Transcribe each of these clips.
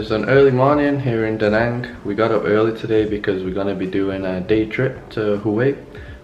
is an early morning here in Da Nang. We got up early today because we're going to be doing a day trip to Hue,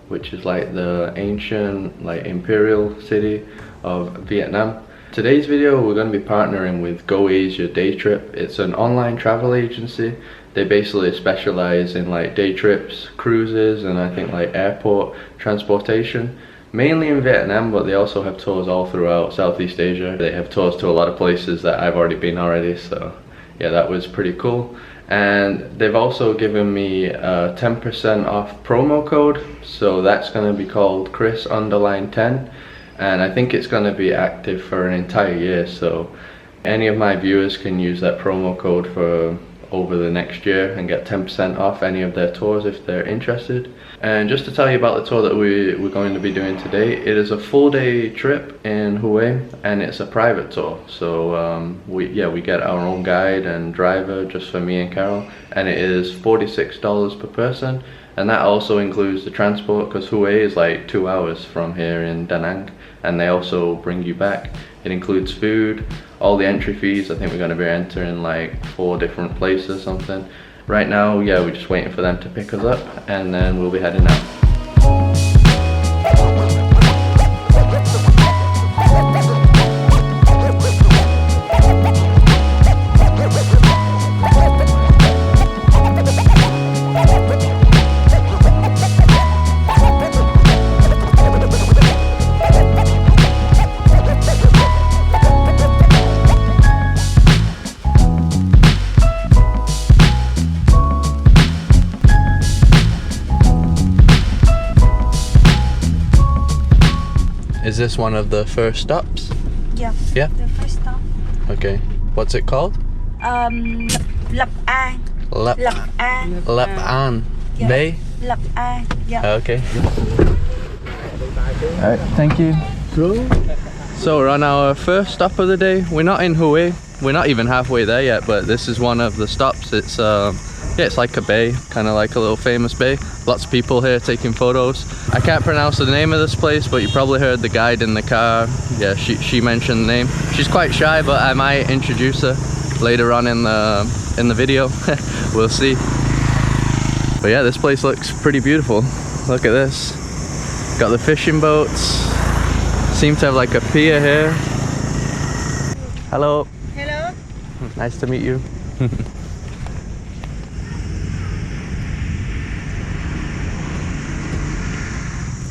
which is like the ancient Imperial City of Vietnam. Today's video we're going to be partnering with GoAsiaDayTrip. It's an online travel agency. They basically specialize in day trips, cruises, and I think airport transportation. Mainly in Vietnam, but they also have tours all throughout Southeast Asia. They have tours to a lot of places that I've already been already, so yeah, that was pretty cool. And they've also given me a 10% off promo code, so that's going to be called Chris_10, and I think it's going to be active for an entire year, so any of my viewers can use that promo code for over the next year and get 10% off any of their tours if they're interested. And just to tell you about the tour that we're going to be doing today, it is a full day trip in Hue and it's a private tour. So we get our own guide and driver just for me and Carol, and it is $46 per person, and that also includes the transport because Hue is 2 hours from here in Da Nang, and they also bring you back. It includes food, all the entry fees. I think we're going to be entering 4 different places or something. Right now, yeah, we're just waiting for them to pick us up and then we'll be heading out. Is this one of the first stops? Yeah. Yeah? The first stop. Okay. What's it called? Lập An. Lập An. Lập An. Yeah. Bay? Lập An. Yeah. Okay. Alright, thank you. So we're on our first stop of the day. We're not in Hue. We're not even halfway there yet, but this is one of the stops. It's it's like a bay, kind of like a little famous bay. Lots of people here taking photos. I can't pronounce the name of this place, but you probably heard the guide in the car. Yeah, she mentioned the name. She's quite shy, but I might introduce her later on in the video. We'll see. But yeah, this place looks pretty beautiful. Look at this. Got the fishing boats. Seem to have a pier here. Hello. Hello. Nice to meet you.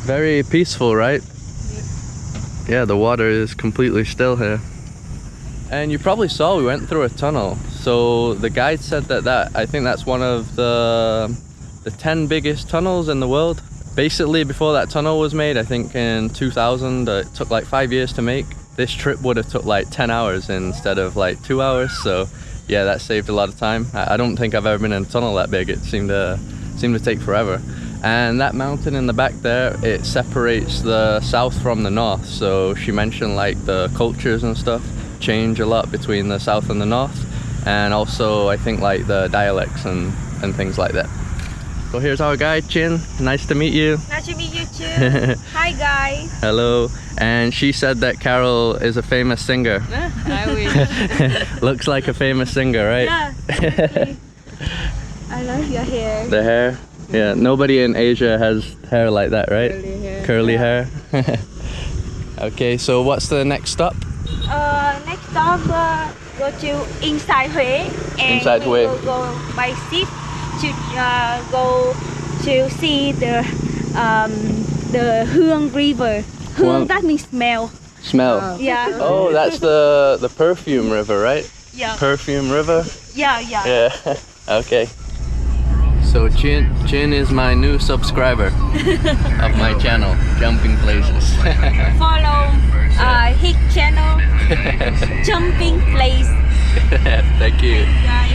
Very peaceful, right? Yeah, the water is completely still here. And you probably saw we went through a tunnel. So the guide said that I think that's one of the 10 biggest tunnels in the world. Basically, before that tunnel was made, I think in 2000, it took 5 years to make. This trip would have took 10 hours instead of 2 hours. So yeah, that saved a lot of time. I don't think I've ever been in a tunnel that big. It seemed to take forever. And that mountain in the back there, it separates the south from the north. So she mentioned the cultures and stuff change a lot between the south and the north, and also I think the dialects and things like that. So here's our guide, Chin. Nice to meet you. Nice to meet you too. Hi guys. Hello. And she said that Carol is a famous singer. I wish. Looks like a famous singer, right? Yeah. I love your hair. The hair? Yeah, nobody in Asia has hair like that, right? Curly hair. Okay, so what's the next stop? Next stop, go to inside Hue, and Inside we Hue. will go by ship to go to see the Hương River. Hương, that means smell. Smell. Yeah. Oh, that's the Perfume River, right? Yeah. Perfume River? Yeah. Yeah. Okay. So Chin is my new subscriber of my channel, Jumping Places. Follow his channel, Jumping Place. Thank you. Guys.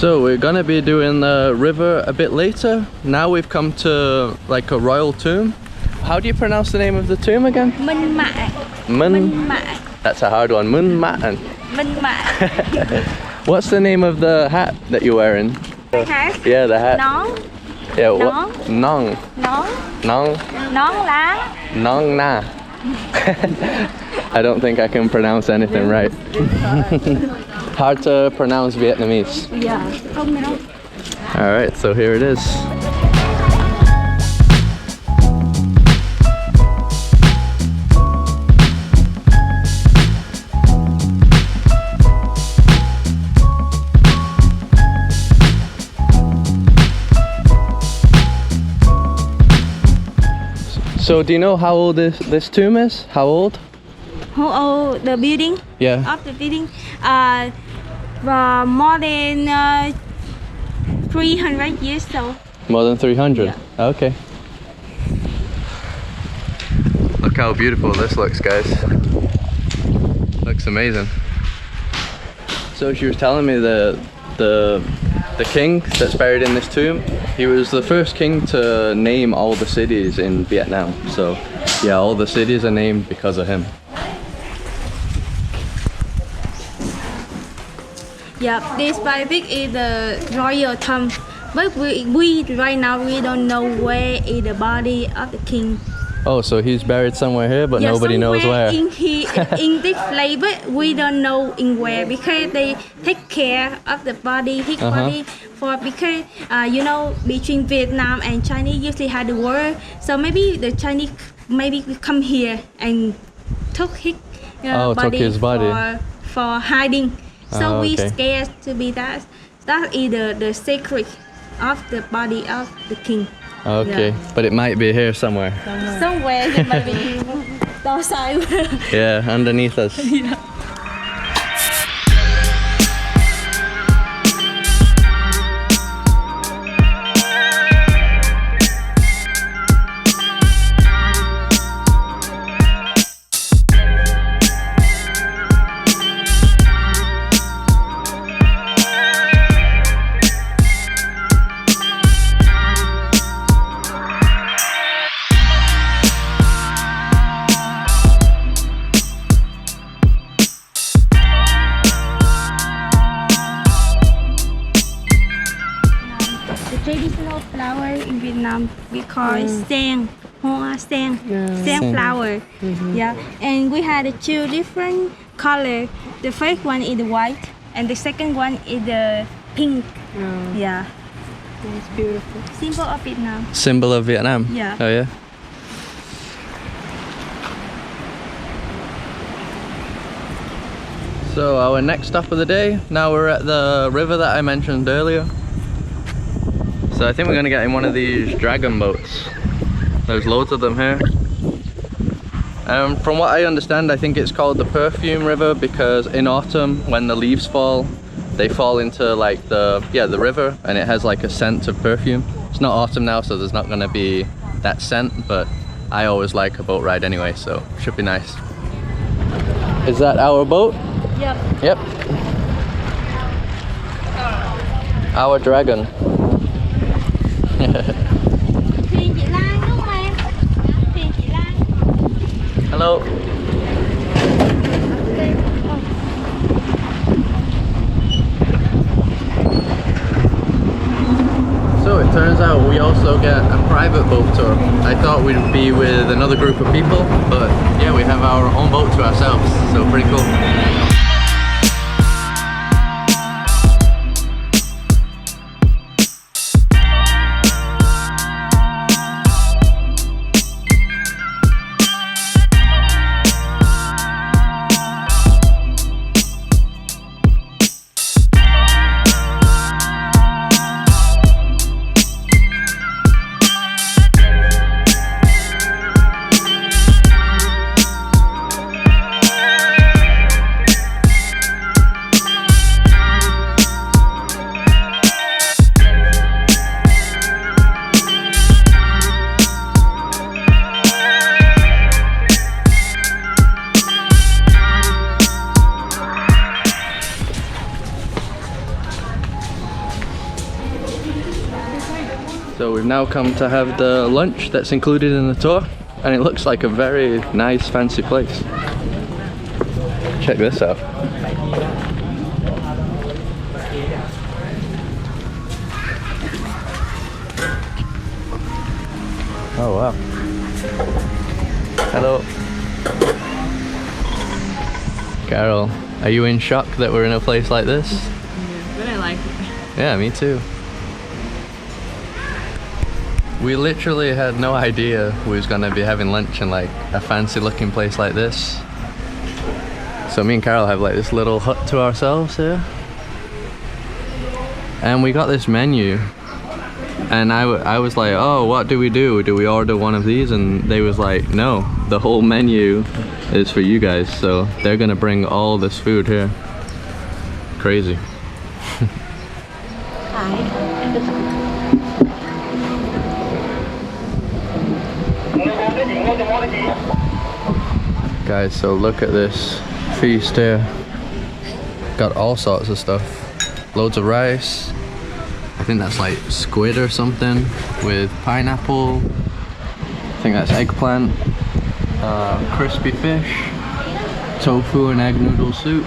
So we're gonna be doing the river a bit later. Now we've come to like a royal tomb. How do you pronounce the name of the tomb again? Minh Mạng. Minh. That's a hard one. Minh Mạng. Minh Mạng. What's the name of the hat that you're wearing? Hat. Yeah, the hat. Nón. Yeah, what? Nong. Nón. Nong. Nón lá. Nong na. I don't think I can pronounce anything right. Hard to pronounce Vietnamese. Yeah. Không đâu. Alright, so here it is. So do you know how old this tomb is? How old? How old the building? Yeah. Of the building? More than 300 years old. More than 300? Yeah. Okay. Look how beautiful this looks, guys. Looks amazing. So she was telling me the king that's buried in this tomb, he was the first king to name all the cities in Vietnam. So yeah, all the cities are named because of him. Yeah, this specific is the royal tomb. But we right now we don't know where is the body of the king. Oh, so he's buried somewhere here, but Yeah, nobody knows where. In this place, but we don't know in where because they take care of the body, his body, for because you know between Vietnam and Chinese usually had the war, so maybe the Chinese maybe come here and took his took his body for hiding. So we okay. scared to be that. That is the secret of the body of the king. Okay, Yeah. but it might be here somewhere. Somewhere it might be outside. Yeah, underneath us. Yeah. Traditional flower in Vietnam we call it sen, hoa sen, sen flower. Yeah, and we had two different color. The first one is the white, and the second one is the pink. Yeah, It's beautiful. symbol of Vietnam. Symbol of Vietnam? Yeah. Oh yeah? So our next stop of the day, now we're at the river that I mentioned earlier. So I think we're gonna get in one of these dragon boats. There's loads of them here. From what I understand, I think it's called the Perfume River because in autumn, when the leaves fall, they fall into like the river, and it has like a scent of perfume. It's not autumn now, so there's not gonna be that scent, but I always like a boat ride anyway, so should be nice. Is that our boat? Yep. Yep. Our dragon. Thuyền Chị Lan đúng không em? Thuyền Chị Lan. Hello. So it turns out we also get a private boat tour. I thought we'd be with another group of people, but yeah, we have our own boat to ourselves, so pretty cool. So we've now come to have the lunch that's included in the tour, and it looks like a very nice fancy place. Check this out. Oh wow. Hello. Carol, are you in shock that we're in a place like this? Yeah, but I like it. Yeah, me too. We literally had no idea we was gonna be having lunch in like a fancy looking place like this. So me and Carol have like this little hut to ourselves here. And we got this menu. And I was like, oh, what do we do? Do we order one of these? And they was like, no, the whole menu is for you guys. So they're gonna bring all this food here. Crazy. Guys, so look at this feast here. Got all sorts of stuff. Loads of rice. I think that's like squid or something with pineapple. I think that's eggplant. Crispy fish. Tofu and egg noodle soup.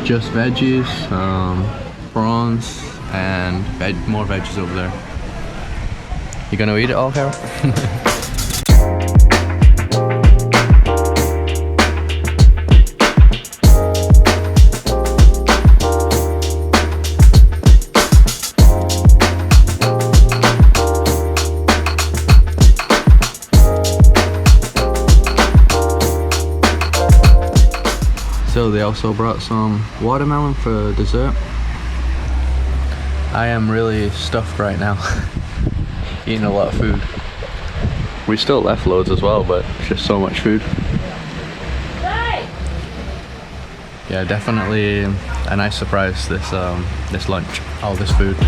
Just veggies. Prawns and more veggies over there. You gonna eat it all, Carol? So they also brought some watermelon for dessert. I am really stuffed right now. Eating a lot of food. We still left loads as well, but it's just so much food. Yeah, definitely a nice surprise this this lunch, all this food.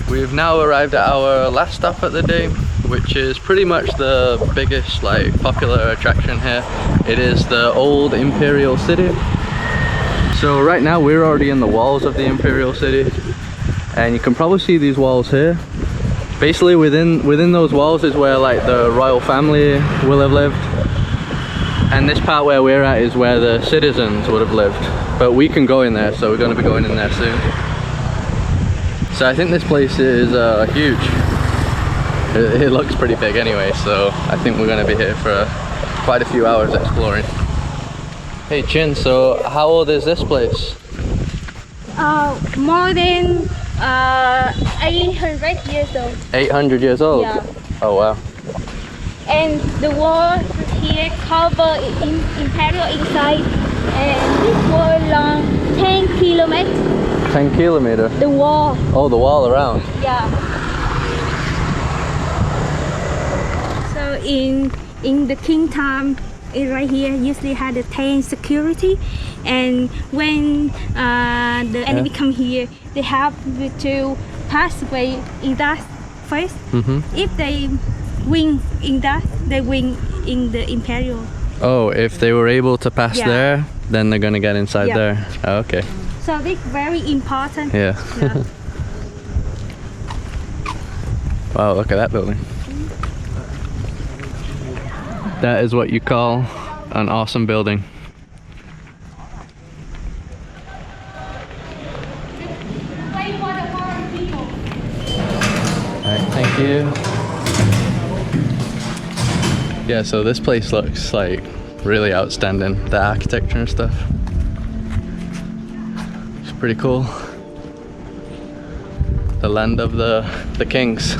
We've now arrived at our last stop at the day, which is pretty much the biggest like popular attraction here. It is the old Imperial City. So right now we're already in the walls of the Imperial City, and you can probably see these walls here. Basically within those walls is where like the royal family will have lived, and this part where we're at is where the citizens would have lived. But we can go in there, so we're going to be going in there soon. So I think this place is huge. It looks pretty big anyway, so I think we're going to be here for quite a few hours exploring. Hey Chin, so how old is this place? More than 800 years old. 800 years old? Yeah. Oh wow. And the wall here cover in Imperial inside, and this wall long 10 kilometers. 10 kilometer? The wall. Oh, the wall around? Yeah. So in the king time, it right here usually had a 10 security, and when the enemy come here, they have to pass away in that first. If they win in that, they win in the Imperial. Oh, if they were able to pass there, then they're gonna get inside there. Oh, okay. So this very important. Yeah. Wow, look at that building. That is what you call an awesome building. Alright, thank you. Yeah, so this place looks like really outstanding, the architecture and stuff. It's pretty cool. The land of the kings.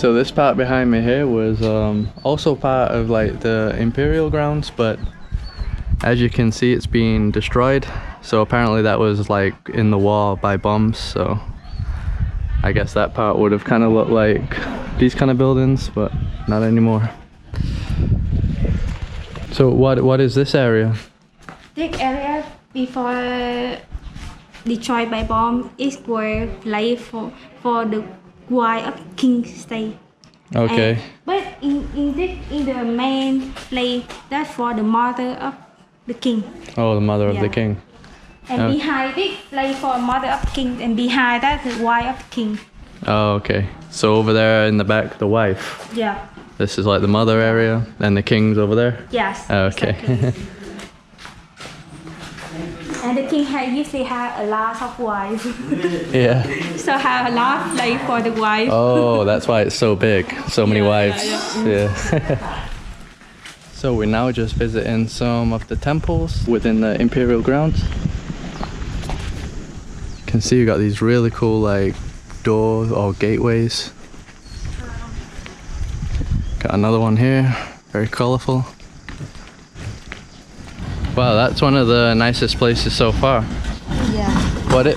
So this part behind me here was also part of like the Imperial grounds, but as you can see it's being destroyed. So apparently that was like in the war by bombs, so I guess that part would have kind of looked like these kind of buildings, but not anymore. So what is this area? This area before destroyed by bomb is where place for the wife of king stay. Okay. But in the main place, that's for the mother of the king. Oh, the mother of the king. And behind this place for mother of king, and behind that the wife of the king. Oh, okay. So over there in the back, the wife. Yeah. This is like the mother area, and the king's over there? Yes. Okay. Exactly. And the king usually have a lot of wives. Yeah. So have a lot of place for the wife. Oh, that's why it's so big. So many wives. Yeah. So we're now just visiting some of the temples within the Imperial grounds. You can see you got these really cool like doors or gateways. Got another one here, very colourful. Wow, that's one of the nicest places so far. Yeah.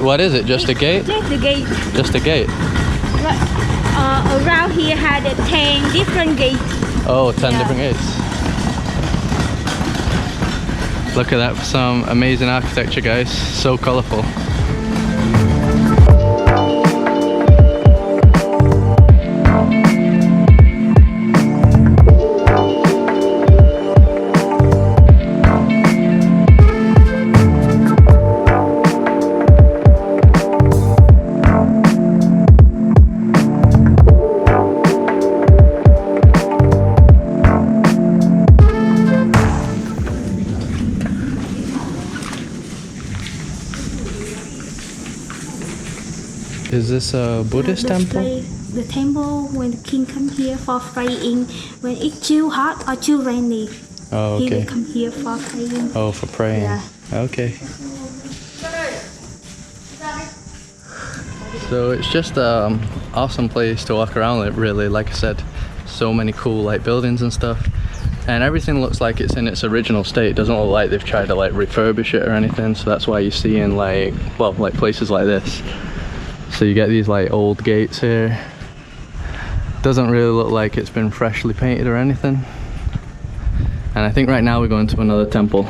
What is it? Just a gate? Just the gate. Just a gate. But, around here had 10 different gates. Oh, 10 different gates. Look at that, some amazing architecture, guys. So colourful. Is this a Buddhist temple? The temple when the king come here for praying, when it's too hot or too rainy, Oh, he okay. will come here for praying. Oh, for praying. Yeah. Okay. So it's just an awesome place to walk around. It really, like I said, so many cool like buildings and stuff, and everything looks like it's in its original state. It doesn't look like they've tried to like refurbish it or anything. So that's why you're seeing like, well, like places like this. So you get these like old gates here. Doesn't really look like it's been freshly painted or anything. And I think right now we're going to another temple.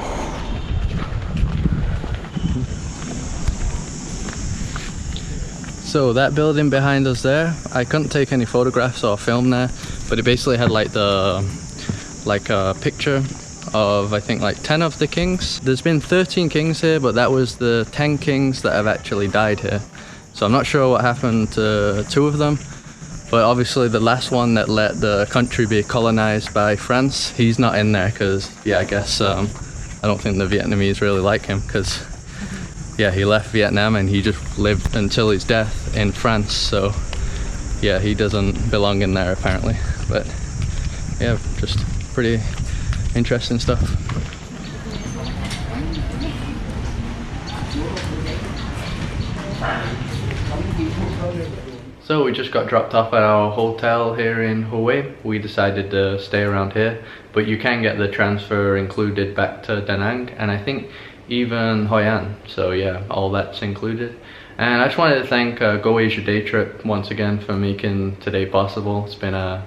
So that building behind us there, I couldn't take any photographs or film there, but it basically had like a picture of I think like 10 of the kings. There's been 13 kings here, but that was the 10 kings that have actually died here. So I'm not sure what happened to 2 of them, but obviously the last one that let the country be colonized by France, he's not in there because, yeah, I guess I don't think the Vietnamese really like him because, yeah, he left Vietnam and he just lived until his death in France. So, yeah, he doesn't belong in there apparently. But, yeah, just pretty interesting stuff. So we just got dropped off at our hotel here in Hue. We decided to stay around here, but you can get the transfer included back to Da Nang, and I think even Hoi An. So yeah, all that's included. And I just wanted to thank GoAsiaDayTrip once again for making today possible. It's been a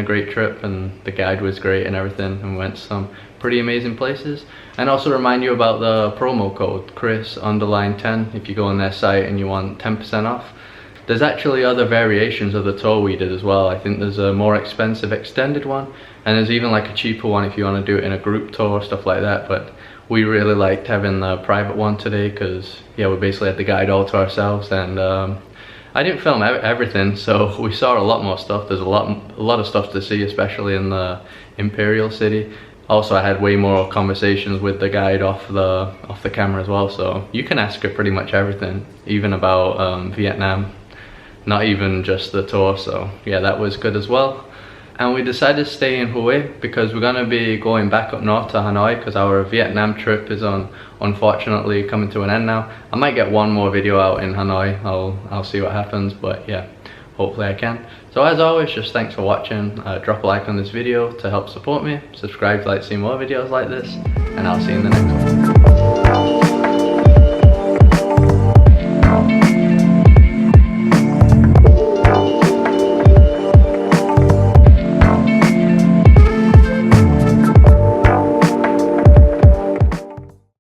great trip, and the guide was great and everything, and we went to some pretty amazing places. And also remind you about the promo code Chris_10 if you go on their site and you want 10% off. There's actually other variations of the tour we did as well. I think there's a more expensive extended one, and there's even like a cheaper one if you want to do it in a group tour, stuff like that. But we really liked having the private one today because, yeah, we basically had the guide all to ourselves, and I didn't film everything, so we saw a lot more stuff. There's a lot of stuff to see, especially in the Imperial City. Also, I had way more conversations with the guide off the camera as well, so you can ask her pretty much everything, even about Vietnam. Not even just the tour, so yeah, that was good as well. And we decided to stay in Hue because we're gonna be going back up north to Hanoi because our Vietnam trip is unfortunately coming to an end now. I might get one more video out in Hanoi, I'll see what happens, but yeah, hopefully I can. So as always, just thanks for watching. Drop a like on this video to help support me, subscribe to see more videos like this, and I'll see you in the next one.